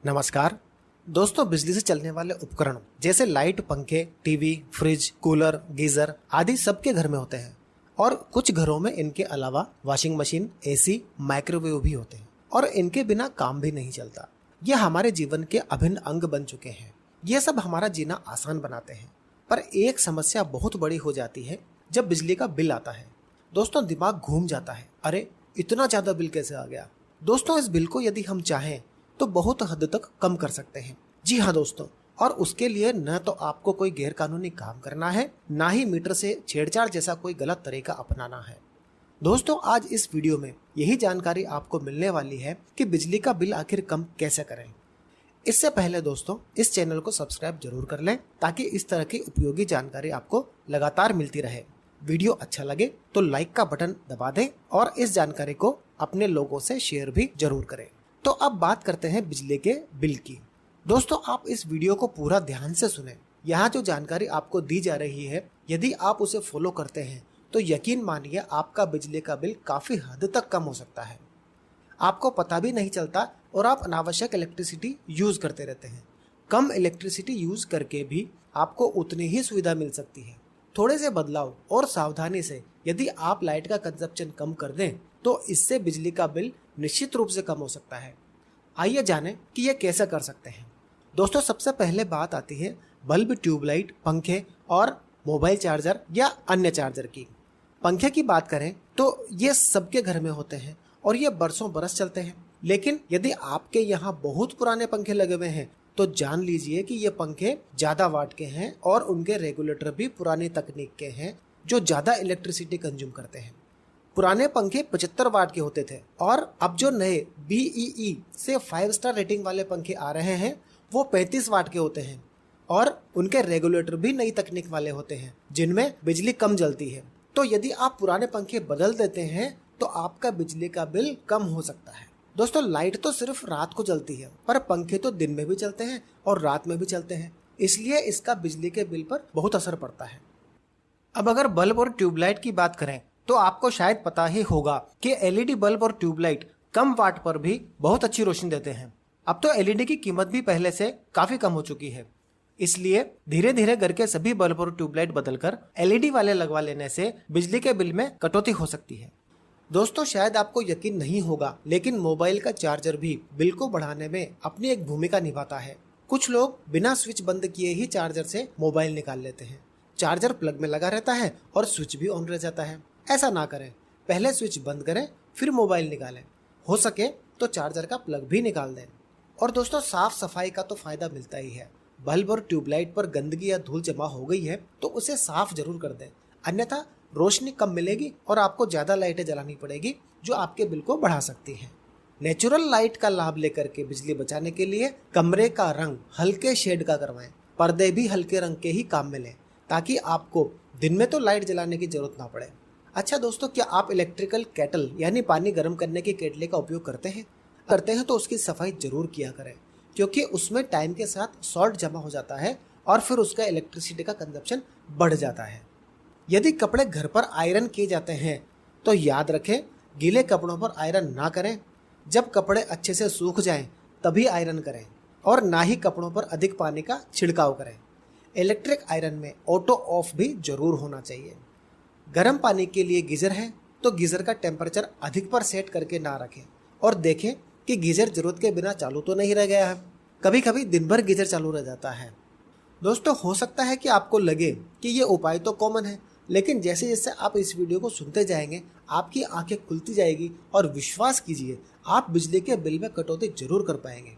नमस्कार दोस्तों, बिजली से चलने वाले उपकरण जैसे लाइट, पंखे, टीवी, फ्रिज, कूलर, गीजर आदि सबके घर में होते हैं और कुछ घरों में इनके अलावा वॉशिंग मशीन, एसी, माइक्रोवेव भी होते हैं और इनके बिना काम भी नहीं चलता। ये हमारे जीवन के अभिन्न अंग बन चुके हैं। ये सब हमारा जीना आसान बनाते हैं, पर एक समस्या बहुत बड़ी हो जाती है जब बिजली का बिल आता है। दोस्तों, दिमाग घूम जाता है, अरे इतना ज्यादा बिल कैसे आ गया। दोस्तों, इस बिल को यदि हम चाहें तो बहुत हद तक कम कर सकते हैं। जी हाँ दोस्तों, और उसके लिए न तो आपको कोई गैर कानूनी काम करना है, ना ही मीटर से छेड़छाड़ जैसा कोई गलत तरीका अपनाना है। दोस्तों, आज इस वीडियो में यही जानकारी आपको मिलने वाली है कि बिजली का बिल आखिर कम कैसे करें। इससे पहले दोस्तों, इस चैनल को सब्सक्राइब जरूर कर लें ताकि इस तरह की उपयोगी जानकारी आपको लगातार मिलती रहे। वीडियो अच्छा लगे तो लाइक का बटन दबा दें और इस जानकारी को अपने लोगों से शेयर भी जरूर करें। तो अब बात करते हैं बिजली के बिल की। दोस्तों, आप इस वीडियो को पूरा ध्यान से सुनें। यहाँ जो जानकारी आपको दी जा रही है, यदि आप उसे फॉलो करते हैं तो यकीन मानिए आपका बिजली का बिल काफी हद तक कम हो सकता है। आपको पता भी नहीं चलता और आप अनावश्यक इलेक्ट्रिसिटी यूज करते रहते हैं। कम इलेक्ट्रिसिटी यूज करके भी आपको उतनी ही सुविधा मिल सकती है। थोड़े से बदलाव और सावधानी से यदि आप लाइट का कंजप्शन कम कर दें तो इससे बिजली का बिल निश्चित रूप से कम हो सकता है। आइए जानें कि यह कैसे कर सकते हैं। दोस्तों, सबसे पहले बात आती है बल्ब, ट्यूबलाइट, पंखे और मोबाइल चार्जर या अन्य चार्जर की। पंखे की बात करें तो ये सबके घर में होते हैं और ये बरसों बरस चलते हैं। लेकिन यदि आपके यहाँ बहुत पुराने पंखे लगे हुए हैं तो जान लीजिए कि ये पंखे ज्यादा वाट के हैं और उनके रेगुलेटर भी पुरानी तकनीक के हैं जो ज्यादा इलेक्ट्रिसिटी कंज्यूम करते हैं। पुराने पंखे 75 वाट के होते थे और अब जो नए BEE से 5 स्टार रेटिंग वाले पंखे आ रहे हैं वो 35 वाट के होते हैं और उनके रेगुलेटर भी नई तकनीक वाले होते हैं जिनमें बिजली कम जलती है। तो यदि आप पुराने पंखे बदल देते हैं तो आपका बिजली का बिल कम हो सकता है। दोस्तों, लाइट तो सिर्फ रात को जलती है पर पंखे तो दिन में भी चलते हैं और रात में भी चलते हैं, इसलिए इसका बिजली के बिल पर बहुत असर पड़ता है। अब अगर बल्ब और ट्यूबलाइट की बात करें तो आपको शायद पता ही होगा कि LED बल्ब और ट्यूबलाइट कम वाट पर भी बहुत अच्छी रोशनी देते हैं। अब तो LED की कीमत भी पहले से काफी कम हो चुकी है, इसलिए धीरे धीरे घर के सभी बल्ब और ट्यूबलाइट बदलकर LED वाले लगवा लेने से बिजली के बिल में कटौती हो सकती है। दोस्तों, शायद आपको यकीन नहीं होगा लेकिन मोबाइल का चार्जर भी बिल को बढ़ाने में अपनी एक भूमिका निभाता है। कुछ लोग बिना स्विच बंद किए ही चार्जर से मोबाइल निकाल लेते हैं। चार्जर प्लग में लगा रहता है और स्विच भी ऑन रह जाता है। ऐसा ना करें, पहले स्विच बंद करें फिर मोबाइल निकालें। हो सके तो चार्जर का प्लग भी निकाल दें। और दोस्तों, साफ सफाई का तो फायदा मिलता ही है। बल्ब और ट्यूबलाइट पर गंदगी या धूल जमा हो गई है तो उसे साफ जरूर कर दें, अन्यथा रोशनी कम मिलेगी और आपको ज्यादा लाइटें जलानी पड़ेगी जो आपके बिल को बढ़ा सकती है। नेचुरल लाइट का लाभ लेकर के बिजली बचाने के लिए कमरे का रंग हल्के शेड का करवाएं। पर्दे भी हल्के रंग के ही काम में लें ताकि आपको दिन में तो लाइट जलाने की जरूरत ना पड़े। अच्छा दोस्तों, क्या आप इलेक्ट्रिकल केटल यानी पानी गर्म करने के केटले का उपयोग करते हैं तो उसकी सफाई जरूर किया करें, क्योंकि उसमें टाइम के साथ सॉल्ट जमा हो जाता है और फिर उसका इलेक्ट्रिसिटी का कंजप्शन बढ़ जाता है। यदि कपड़े घर पर आयरन किए जाते हैं तो याद रखें, गीले कपड़ों पर आयरन ना करें। जब कपड़े अच्छे से सूख जाएं तभी आयरन करें और ना ही कपड़ों पर अधिक पानी का छिड़काव करें। इलेक्ट्रिक आयरन में ऑटो ऑफ भी जरूर होना चाहिए। गर्म पानी के लिए गीजर है तो गीजर का टेम्परेचर अधिक पर सेट करके ना रखें और देखें कि गीजर जरूरत के बिना चालू तो नहीं रह गया है। कभी कभी दिन भर गीजर चालू रह जाता है। दोस्तों, हो सकता है कि आपको लगे कि ये उपाय तो कॉमन है, लेकिन जैसे जैसे आप इस वीडियो को सुनते जाएंगे आपकी आंखें खुलती जाएगी और विश्वास कीजिए आप बिजली के बिल में कटौती जरूर कर पाएंगे।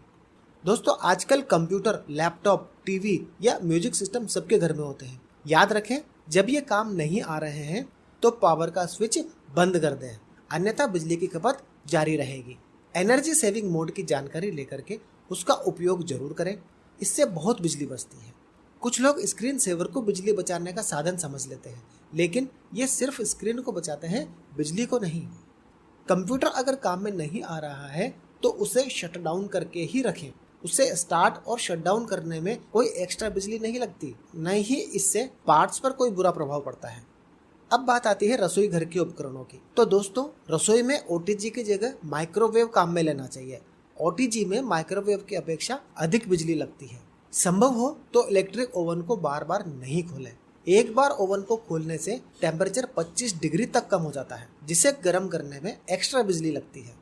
दोस्तों, आजकल कंप्यूटर, लैपटॉप, टीवी या म्यूजिक सिस्टम सबके घर में होते हैं। याद रखें, जब ये काम नहीं आ रहे हैं तो पावर का स्विच बंद कर दें, अन्यथा बिजली की खपत जारी रहेगी। एनर्जी सेविंग मोड की जानकारी लेकर के उसका उपयोग जरूर करें, इससे बहुत बिजली बचती है। कुछ लोग स्क्रीन सेवर को बिजली बचाने का साधन समझ लेते हैं, लेकिन ये सिर्फ स्क्रीन को बचाते हैं, बिजली को नहीं। कंप्यूटर अगर काम में नहीं आ रहा है तो उसे शट डाउन करके ही रखें। उसे स्टार्ट और शट डाउन करने में कोई एक्स्ट्रा बिजली नहीं लगती, नहीं ही इससे पार्ट्स पर कोई बुरा प्रभाव पड़ता है। अब बात आती है रसोई घर के उपकरणों की। तो दोस्तों, रसोई में OTG की जगह माइक्रोवेव काम में लेना चाहिए OTG में माइक्रोवेव की अपेक्षा अधिक बिजली लगती है। संभव हो तो इलेक्ट्रिक ओवन को बार बार नहीं खोलें। एक बार ओवन को खोलने से टेम्परेचर 25 डिग्री तक कम हो जाता है, जिसे गर्म करने में एक्स्ट्रा बिजली लगती है।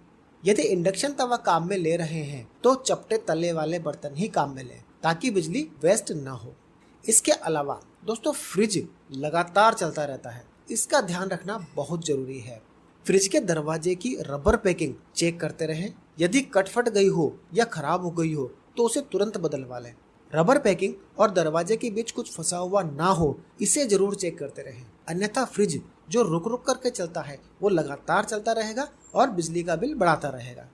यदि इंडक्शन तवा काम में ले रहे हैं तो चपटे तले वाले बर्तन ही काम में लें, ताकि बिजली वेस्ट न हो। इसके अलावा दोस्तों फ्रिज लगातार चलता रहता है, इसका ध्यान रखना बहुत जरूरी है। फ्रिज के दरवाजे की रबर पैकिंग चेक करते रहें। यदि कट फट गई हो या खराब हो गई हो तो उसे तुरंत बदलवा लें। रबर पैकिंग और दरवाजे के बीच कुछ फंसा हुआ ना हो, इसे जरूर चेक करते रहें। अन्यथा फ्रिज जो रुक रुक करके चलता है वो लगातार चलता रहेगा और बिजली का बिल बढ़ाता रहेगा।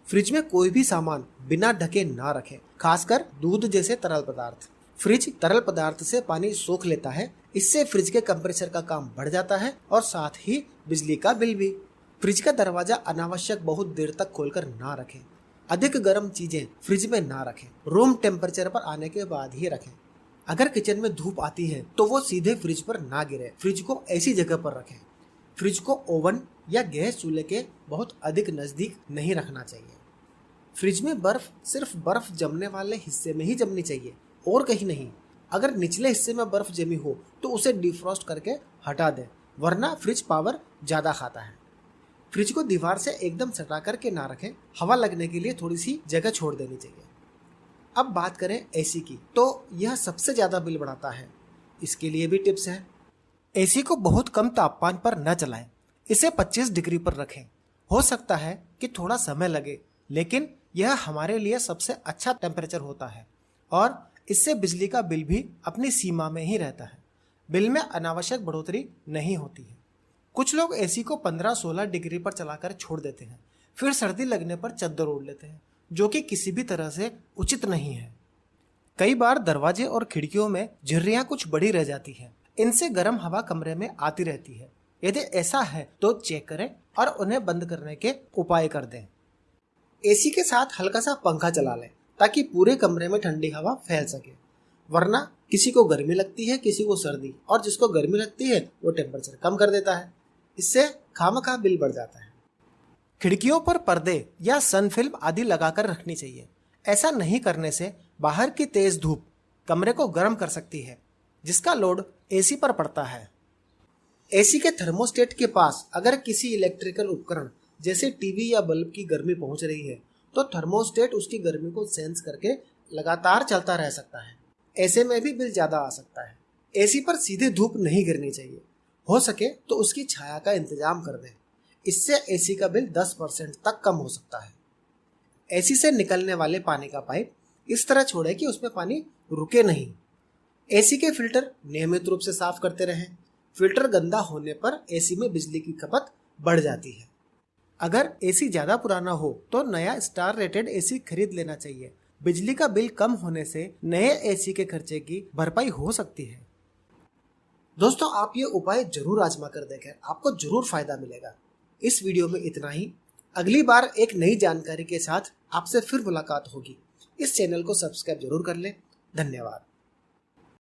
फ्रिज में कोई भी सामान बिना ढके ना रखें, खासकर दूध जैसे तरल पदार्थ। फ्रिज तरल पदार्थ से पानी सोख लेता है, इससे फ्रिज के कंप्रेसर का काम बढ़ जाता है और साथ ही बिजली का बिल भी। फ्रिज का दरवाजा अनावश्यक बहुत देर तक खोलकर ना रखें। अधिक गर्म चीजें फ्रिज में ना रखें, रूम टेम्परेचर पर आने के बाद ही रखें। अगर किचन में धूप आती है तो वो सीधे फ्रिज पर ना गिरे, फ्रिज को ऐसी जगह पर रखें। फ्रिज को ओवन या गैस चूल्हे के बहुत अधिक नजदीक नहीं रखना चाहिए। फ्रिज में बर्फ सिर्फ बर्फ जमने वाले हिस्से में ही जमनी चाहिए और कहीं नहीं। अगर निचले हिस्से में बर्फ जमी हो तो उसे डिफ्रॉस्ट करके हटा दें, वरना फ्रिज पावर ज्यादा खाता है। फ्रिज को दीवार से एकदम सटा करके ना रखें, हवा लगने के लिए थोड़ी सी जगह छोड़ देनी चाहिए। अब बात करें एसी की, तो यह सबसे ज्यादा बिल बढ़ाता है। इसके लिए भी टिप्स हैं। एसी को बहुत कम तापमान पर न चलाएं, इसे 25 डिग्री पर रखें। हो सकता है कि थोड़ा समय लगे, लेकिन यह हमारे लिए सबसे अच्छा टेम्परेचर होता है और इससे बिजली का बिल भी अपनी सीमा में ही रहता है। बिल में अनावश्यक बढ़ोतरी नहीं होती है। कुछ लोग एसी को 15-16 डिग्री पर चलाकर छोड़ देते हैं, फिर सर्दी लगने पर चद्दर ओढ़ लेते हैं, जो कि किसी भी तरह से उचित नहीं है। कई बार दरवाजे और खिड़कियों में झुर्रियां कुछ बड़ी रह जाती हैं, इनसे गर्म हवा कमरे में आती रहती है। यदि ऐसा है तो चेक करें और उन्हें बंद करने के उपाय कर दें। एसी के साथ हल्का सा पंखा चला लें, ताकि पूरे कमरे में ठंडी हवा फैल सके। वरना किसी को गर्मी लगती है, किसी को सर्दी, और जिसको गर्मी लगती है वो टेम्परेचर कम कर देता है। इससे खामखा बिल बढ़ जाता है। खिड़कियों पर पर्दे या सन फिल्म आदि लगाकर रखनी चाहिए। ऐसा नहीं करने से बाहर की तेज धूप कमरे को गर्म कर सकती है, जिसका लोड एसी पर पड़ता है। एसी के थर्मोस्टेट के पास अगर किसी इलेक्ट्रिकल उपकरण जैसे टीवी या बल्ब की गर्मी पहुंच रही है तो थर्मोस्टेट उसकी गर्मी को सेंस करके लगातार चलता रह सकता है। ऐसे में भी बिल ज्यादा आ सकता है। एसी पर सीधे धूप नहीं गिरनी चाहिए। हो सके तो उसकी छाया का इंतजाम कर दें, इससे एसी का बिल 10% तक कम हो सकता है। एसी से निकलने वाले पानी का पाइप इस तरह छोड़े कि उसमें पानी रुके नहीं। एसी के फिल्टर नियमित रूप से साफ करते रहें। फिल्टर गंदा होने पर एसी में बिजली की खपत बढ़ जाती है। अगर एसी ज्यादा पुराना हो तो नया स्टार रेटेड एसी खरीद लेना चाहिए। बिजली का बिल कम होने से नए एसी के खर्चे की भरपाई हो सकती है। दोस्तों, आप ये उपाय जरूर आजमा कर देखें, आपको जरूर फायदा मिलेगा। इस वीडियो में इतना ही। अगली बार एक नई जानकारी के साथ आपसे फिर मुलाकात होगी। इस चैनल को सब्सक्राइब जरूर कर लें। धन्यवाद।